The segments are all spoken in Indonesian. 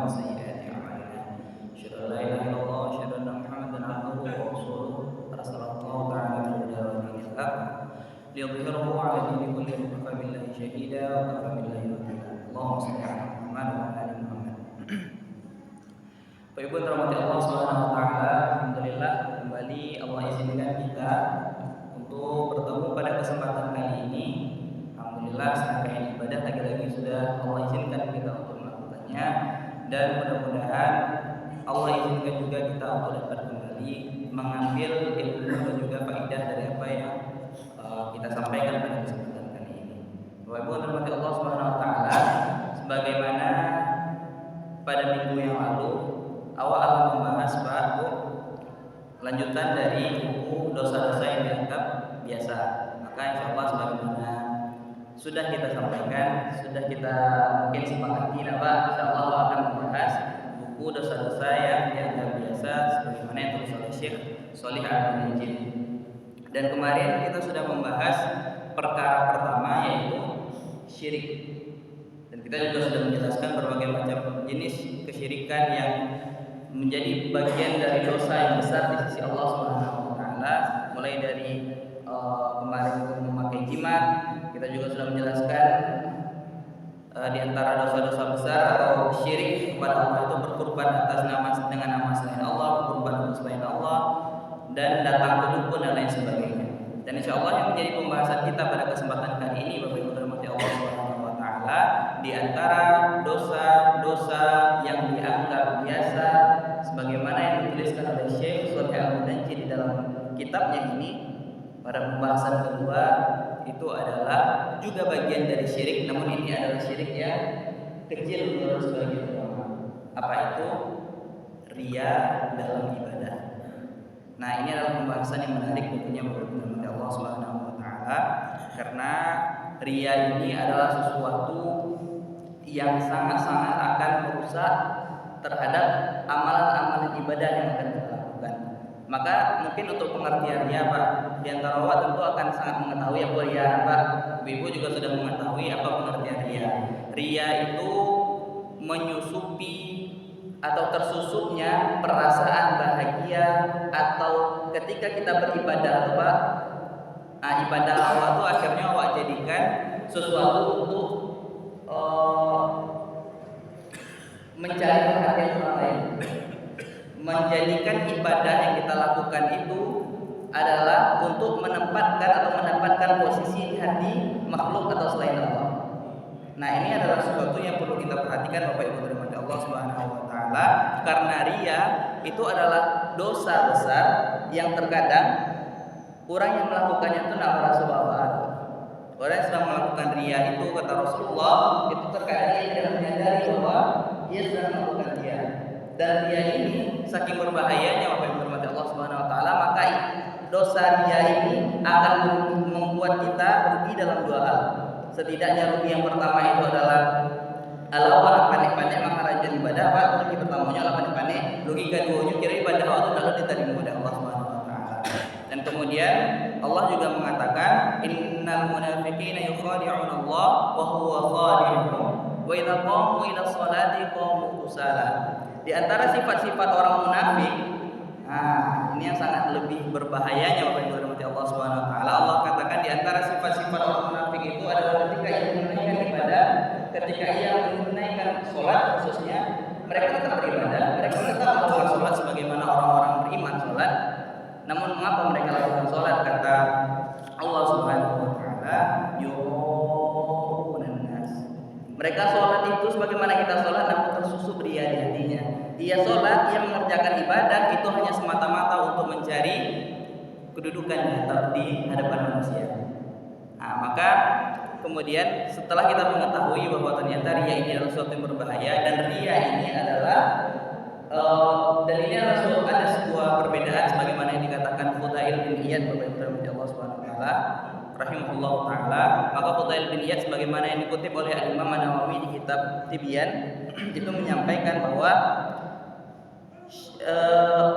وسيئات أعمالنا أشهد أن لا إله إلا الله وأشهد أن محمدا عبده ورسوله أرسله الله تعالى بالهدى ودين الحق ليظهره على الدين كله وكفى بالله شهيدا وكفى بالله وكيلا اللهم صل على محمد وعلى آل محمد. Bapak Ibu rahmati Allah Subhanahu wa taala, alhamdulillah kembali Allah izinkan kita untuk bertemu pada kesempatan kali ini. Alhamdulillah serangkaian ibadah lagi-lagi sudah Allah izinkan kita untuk melakukannya, dan mudah-mudahan Allah izinkan juga kita untuk dapat kembali mengambil ilmu dan juga faedah dari apa yang kita sampaikan pada kesempatan kali ini. Bapak Ibu rahmati Allah Subhanahu wa taala, sebagaimana pada minggu yang lalu awal membahas bab lanjutan dari buku dosa-dosa yang dianggap biasa. Maka insyaallah sebagaimana sudah kita sampaikan, sudah kita mungkin sepakati, insyaallah Allah akan membahas buku dosa-dosa yang dianggap biasa sebagaimana yang tulis oleh Syekh Shalih Al-Munajjid. Dan kemarin kita sudah membahas perkara pertama, yaitu syirik. Dan kita juga sudah menjelaskan berbagai macam jenis kesyirikan yang menjadi bagian dari dosa yang besar di sisi Allah Subhanahu wa taala, mulai dari kemarin itu memakai jimat. Kita juga sudah menjelaskan di antara dosa-dosa besar atau syirik kepada Allah itu berkorban atas dengan nama selain Allah, berkorban atas selain Allah, dan datang ke dukun dan lain sebagainya. Dan insyaallah yang menjadi pembahasan kita pada kesempatan kali ini, Bapak Ibu rahmati Allah Subhanahu wa taala, di antara dosa-dosa yang dianggap biasa sebagaimana yang dituliskan oleh Syekh Shalih Al-Munajjid di dalam kitabnya ini, pada pembahasan kedua itu adalah juga bagian dari syirik, namun ini adalah syirik yang kecil menurut sebagian ulama. Apa itu? Riya dalam ibadah. Nah, ini adalah pembahasan yang menarik tentunya bagi Allah Subhanahu wa taala, karena riya ini adalah sesuatu yang sangat-sangat akan merusak terhadap amalan-amalan ibadah yang akan kita lakukan. Maka mungkin untuk pengertian riya, Pak, di antara awak tentu akan sangat mengetahui apa riya, Pak. Ibu juga sudah mengetahui apa pengertian riya. Riya itu menyusupi atau tersusupnya perasaan bahagia, atau ketika kita beribadah, Pak, ibadah awak itu akhirnya awak jadikan sesuatu untuk mencari perhatian orang lain. Menjadikan ibadah yang kita lakukan itu adalah untuk menempatkan atau mendapatkan posisi di hati makhluk atau selain Allah. Nah, ini adalah sesuatu yang perlu kita perhatikan, Bapak Ibu rahmati Allah Subhanahu wa taala, karena riya itu adalah dosa besar yang terkadang orang yang melakukannya itu tidak merasa bahwa orang yang sedang melakukan riya itu, kata Rasulullah, itu terkadang dia tidak menyadari bahwa dia sedang melakukan riya. Dan riya ini saking berbahayanya, Bapak Ibu rahmati Allah Subhanahu wa taala, maka dosa riya ini akan membuat kita rugi dalam dua hal. Setidaknya rugi yang pertama itu adalah alawa panik-panik mengharapkan ibadah, Pak. Rugi pertamanya adalah panik-panik, rugi keduanya kira ibadah itu tidak diterima oleh Allah Subhanahu wa taala. Dan kemudian Allah juga mengatakan, innal munafiqina yukhadi'una Allah wa huwa khadi'uhum wa idza qamu ila sholati qamu kusala. Di antara sifat-sifat orang munafik, ini yang sangat lebih berbahayanya, Bapak Ibu rahmati Allah Subhanahu wa taala. Allah katakan di antara sifat-sifat orang munafik itu adalah ketika ia menunaikan ibadah, ketika ia menunaikan sholat khususnya, mereka tetap beribadah, mereka tetap melakukan sholat sebagaimana orang-orang beriman sholat. Namun mengapa mereka lakukan sholat? Kata Allah Subhanahu wa taala, yuraunan nas. Mereka sholat itu sebagaimana kita sholat, namun tersusup riya di hatinya. Dia sholat, dia mengerjakan ibadah itu hanya semata-mata untuk mencari kedudukan di hadapan manusia. Maka kemudian setelah kita mengetahui bahwa ternyata riya ini adalah sesuatu yang berbahaya, dan riya ini adalah ada sebuah perbedaan sebagaimana yang dikatakan Fudail bin Iyad, Bapak Ibu Allah Subhanahu wa taala rahimahullah taala. Maka Fudail bin Iyad sebagaimana yang dikutip oleh Imam An-Nawawi di kitab Tibyan itu menyampaikan bahwa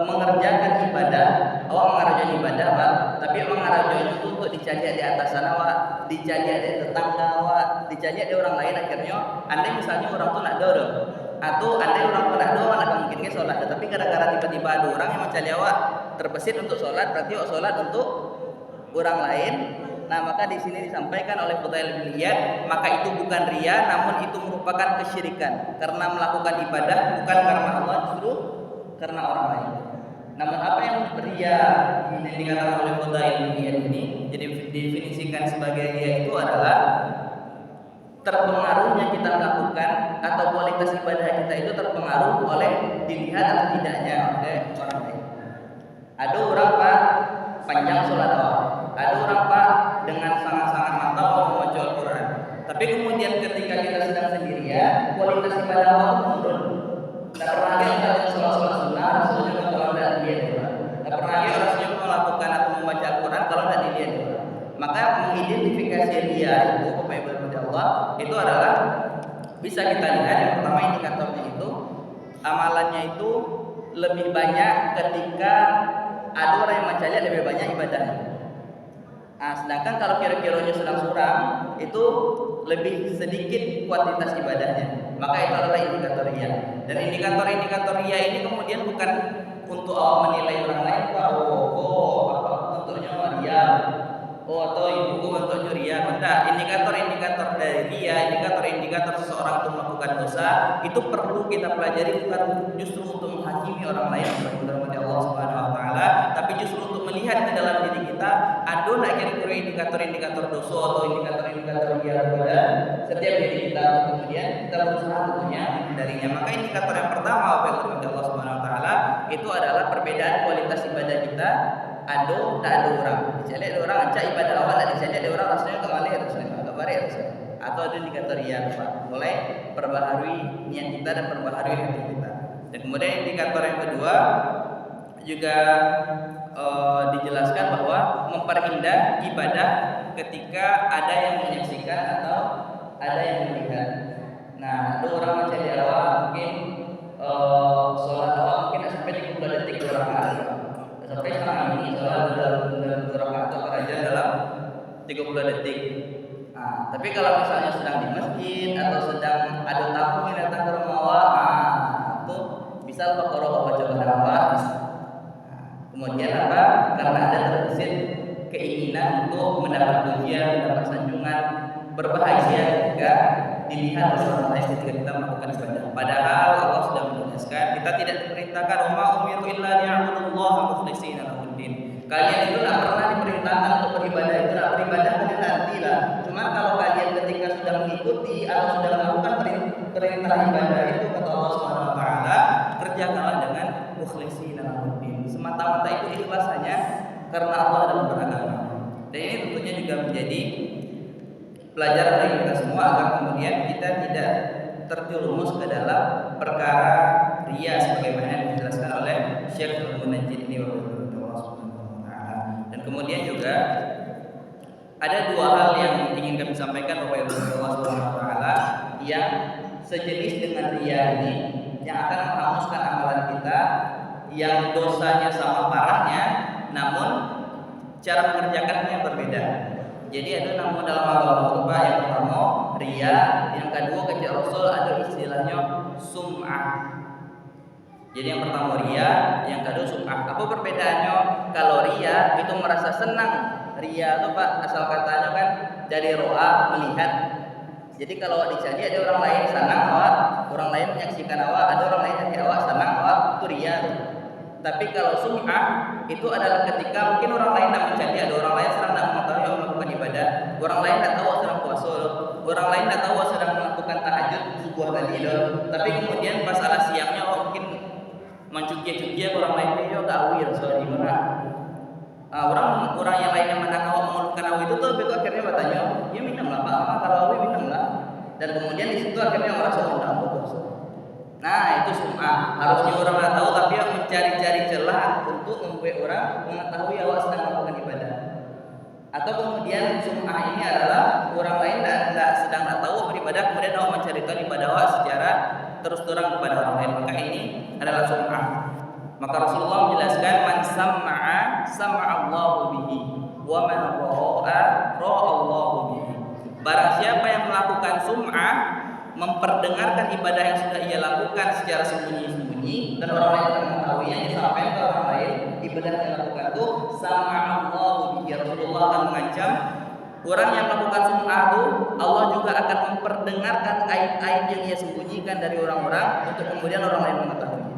mengerjakan ibadah, awak mengerjakan ibadah, Pak, tapi mengerjakan itu untuk dicari di atas sana, Pak, dicari di tetangga, Pak, dicari di orang lain. Akhirnya andai misalnya orang tuh nak dorong, atau andai tapi gara-gara tiba-tiba ada orang yang mencari awak terbesit untuk sholat, berarti awak sholat untuk orang lain. Nah, maka di sini disampaikan oleh Fudail bin Iyad, maka itu bukan riya, namun itu merupakan kesyirikan karena melakukan ibadah bukan karena Allah, justru karena orang lain. Namun apa yang riya ini dikatakan oleh Fudail bin Iyad ini, jadi didefinisikan sebagai riya itu adalah terpengaruhnya kita melakukan atau kualitas ibadah kita itu terpengaruh oleh dilihat atau tidaknya oleh orang lain. Ada orang Pak panjang sholat awal, ada orang Pak dengan sangat-sangat mantap membaca Al-Quran. Tapi kemudian ketika kita sedang sendirian, kualitas ibadah awal menurun. Tidak pernah kita sholat sunnah, Rasulullah kalau tidak dilihat orang. Tidak pernah Rasulullah melakukan atau membaca Al-Quran kalau tidak dilihat orang. Maka mengidentifikasi dia itu Bapak Ibu Allah itu adalah bisa kita lihat yang pertama indikatornya itu amalannya itu lebih banyak ketika ada orang yang mencari lebih banyak ibadahnya. Nah, sedangkan kalau kira-kiranya sedang suram itu lebih sedikit kuantitas ibadahnya. Maka itu adalah indikator riya. Dan indikator riya ini kemudian bukan untuk menilai orang lain apa untuknya riya. Atau ibu untuk ria, benda indikator dari dia, indikator seseorang untuk melakukan dosa itu perlu kita pelajari bukan justru untuk menghakimi orang lain seperti Allah Subhanahu Wa Taala, tapi justru untuk melihat ke dalam diri kita ada nak kira-kira indikator dosa atau indikator ria pada setiap diri kita, kemudian kita berusaha tentunya darinya. Maka indikator yang pertama bagi Allah Subhanahu Wa Taala itu adalah perbedaan kualitas ibadah kita. Tak ada orang. Dicari ada orang ancak ibadah awal, dicari ada orang rasanya kembali rasanya agak bari rasanya. Atau ada indikator riya, mulai perbaharui niat kita dan perbaharui hati kita. Dan kemudian indikator yang kedua juga dijelaskan bahwa memperindah ibadah ketika ada yang menyaksikan atau ada yang melihat. Nah, ada orang mencari awal mungkin sholat awal mungkin sampai 30 detik orang sampai sekarang ini sholat dalam beberapa atau aja dalam 30 detik. Nah, tapi kalau misalnya sedang di masjid atau sedang ada tamu yang datang ke rumah itu bisa Baqarah baca berapa. Kemudian apa? Karena ada terbesit keinginan untuk mendapat pujian, mendapat sanjungan, berbahagia jika dilihat oleh orang lain ketika kita melakukan ibadah. Padahal Allah sudah menegaskan kita tidak diperintahkan umma umiru illa liya'budullaha mukhlishina lahuddin. Kalian itu tidak pernah diperintahkan untuk beribadah, itu tidak beribadah kalian nantilah. Cuma kalau kalian ketika sudah mengikuti atau sudah melakukan perintah ibadah itu kata Allah Subhanahu Wa Taala, kerjakanlah dengan mukhlishina lahuddin. Semata-mata itu ikhlas hanya karena Allah dalam beragama. Dan ini tentunya juga menjadi pelajaran bagi kita semua agar kemudian kita tidak terjerumus ke dalam perkara riya sebagaimana yang dijelaskan oleh Syekh Al-Munajjid ini Allah Subhanahu wa taala. Dan kemudian juga ada dua hal yang ingin kami sampaikan kepada Allah Subhanahu wa taala yang sejenis dengan riya ini yang akan menghanguskan amalan kita, yang dosanya sama parahnya namun cara mengerjakannya berbeda. Jadi ada nama dalam agama yang pertama riya, yang kedua kata Rasul ada istilahnya sum'ah. Jadi yang pertama riya, yang kedua sum'ah. Apa perbedaannya? Kalau riya itu merasa senang. Riya itu Pak asal katanya kan dari ro'a melihat. Jadi kalau dicari ada orang lain senang awak, orang lain menyaksikan awak, ada orang lain yang awak senang awak, itu riya. Tapi kalau sum'ah itu adalah ketika mungkin orang lain tidak mencari, ada orang lain sedang tidak mengetahui yang melakukan ibadah, orang lain tidak tahu sedang puasa, orang lain tidak tahu sedang melakukan tahajud subuh tadi tapi kemudian pas ala siangnya mungkin mencuci orang lain dia tak awir sorry marah. Orang yang lain yang menang awak mengeluhkan awak itu tuh begitu akhirnya bertanya, ya minumlah Pak, kalau awak minumlah. Dan kemudian di situ akhirnya orang seorang puasa. Nah itu sum'ah, harusnya orang tidak tahu tapi yang mencari-cari celah untuk membuat orang mengetahui awak sedang melakukan ibadah. Atau kemudian sum'ah ini adalah orang lain tidak sedang tidak tahu beribadah, kemudian awak mencari tahu ibadah awak secara terus terang kepada orang lain. Maka ini adalah sum'ah. Maka Rasulullah menjelaskan man sam'a sam'allahu bihi wa man ra'a ra'allahu bihi. Barang siapa yang melakukan sum'ah memperdengarkan ibadah yang sudah ia lakukan secara sembunyi-sembunyi dan orang lain tidak mengetahuinya, sampai ke orang lain ibadah yang dilakukan itu sama Allah. Rasulullah akan mengancam orang yang melakukan sum'ah itu, Allah juga akan memperdengarkan aib-aib yang ia sembunyikan dari orang-orang untuk kemudian orang lain mengetahuinya.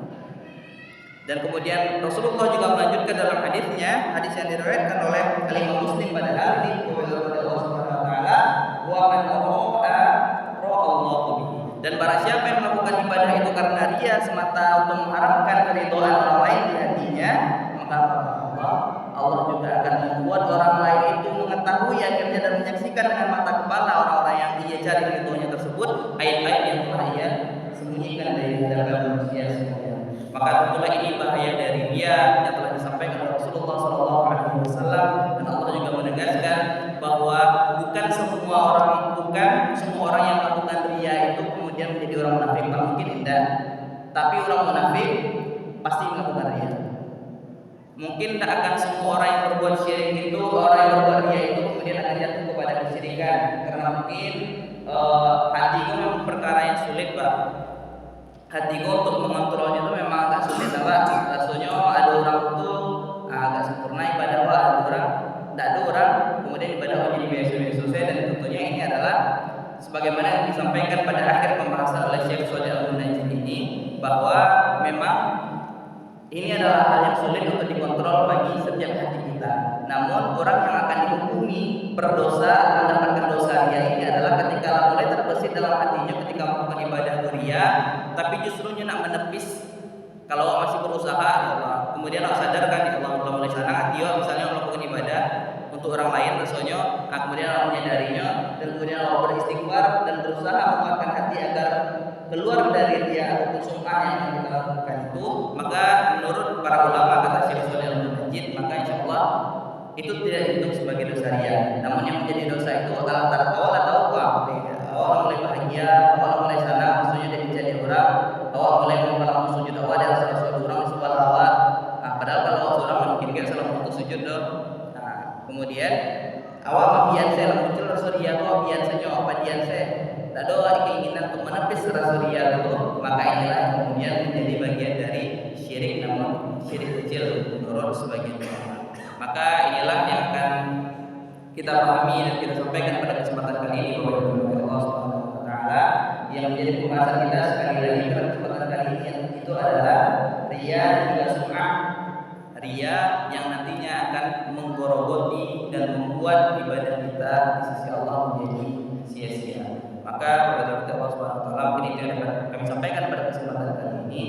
Dan kemudian Rasulullah juga melanjutkan dalam hadisnya, hadis yang diriwayatkan oleh Imam Muslim pada hari ini, Allah Subhanahu wa taala, wa man ra'allahu bihi. Dan barang siapa yang melakukan ibadah itu karena ria semata untuk mengharapkan keridhaan orang lain di hatinya, maka Allah juga akan membuat orang lain itu mengetahui akhirnya dan menyaksikan dengan mata kepala orang-orang yang dia cari ridhonya tersebut aib-aib yang telah ia sembunyikan dari hadapan manusia semuanya. Maka tentulah ini bahaya dari ria yang telah disampaikan oleh Rasulullah SAW, dan Allah juga menegaskan bahwa bukan semua orang yang melakukan ria itu kemudian menjadi orang munafik. Mungkin tidak, tapi orang munafik pasti melakukan ria. Mungkin tak akan semua orang yang berbuat syirik itu, orang yang berbuat ria itu kemudian akan jatuh kepada kesyirikan, karena mungkin hati itu memang perkara yang sulit, Pak. Hati untuk mengontrolnya itu memang agak sulit, Pak. Rasanya ada orang itu agak sempurna ibadah, Pak. Ada orang, tidak ada orang kemudian ibadah menjadi biasa-biasa saja. Dan tentunya ini adalah sebagaimana yang disampaikan pada akhir pembahasan oleh Syekh Shalih Al-Munajjid ini, bahwa memang ini adalah hal yang sulit untuk dikontrol bagi setiap hati kita. Namun orang yang akan dihukumi berdosa, mendapatkan dosa ria ini adalah ketika mulai terbesit dalam hatinya ketika melakukan ibadah ria, tapi justru nak menepis. Kalau masih berusaha, ya Allah, kemudian Allah sadarkan, ya Allah, mulai sana hati misalnya melakukan ibadah untuk orang lain, rasanya, kemudian Allah menyadarinya, dan kemudian Allah beristighfar dan berusaha menguatkan hati agar keluar dari dia ataupun sum'ah yang kita lakukan itu, maka menurut para ulama, kata Syekh Shalih Al-Munajjid, maka insya Allah itu tidak dihitung sebagai dosa ria. Namun yang menjadi dosa itu adalah awal atau apa? Awal mulai bahagia, awal mulai sana, maksudnya dia menjadi orang, awal mulai melakukan sujud awal dan salah satu orang disebut awal. Padahal kalau seorang mungkin kan salah satu sujud dong. Kemudian awal bagian saya muncul rasa ria itu bagian saya apa bagian saya. Tak ada keinginan untuk menepis rasa ria itu, maka inilah yang kemudian menjadi bagian dari syirik, namun syirik kecil menurut sebagian ulama. Maka inilah yang akan kita pahami dan kita sampaikan pada kesempatan kali ini, bahwa Allah Subhanahu wa taala yang menjadi pembahasan kita sekali lagi pada kesempatan kali ini itu adalah ria dan juga sum'ah. Ria yang nantinya akan menggorogoti dan membuat ibadah kita di sisi Allah menjadi sia-sia. Maka kepada Allah Subhanahu wa taala, ini yang kami sampaikan pada kesempatan kali ini.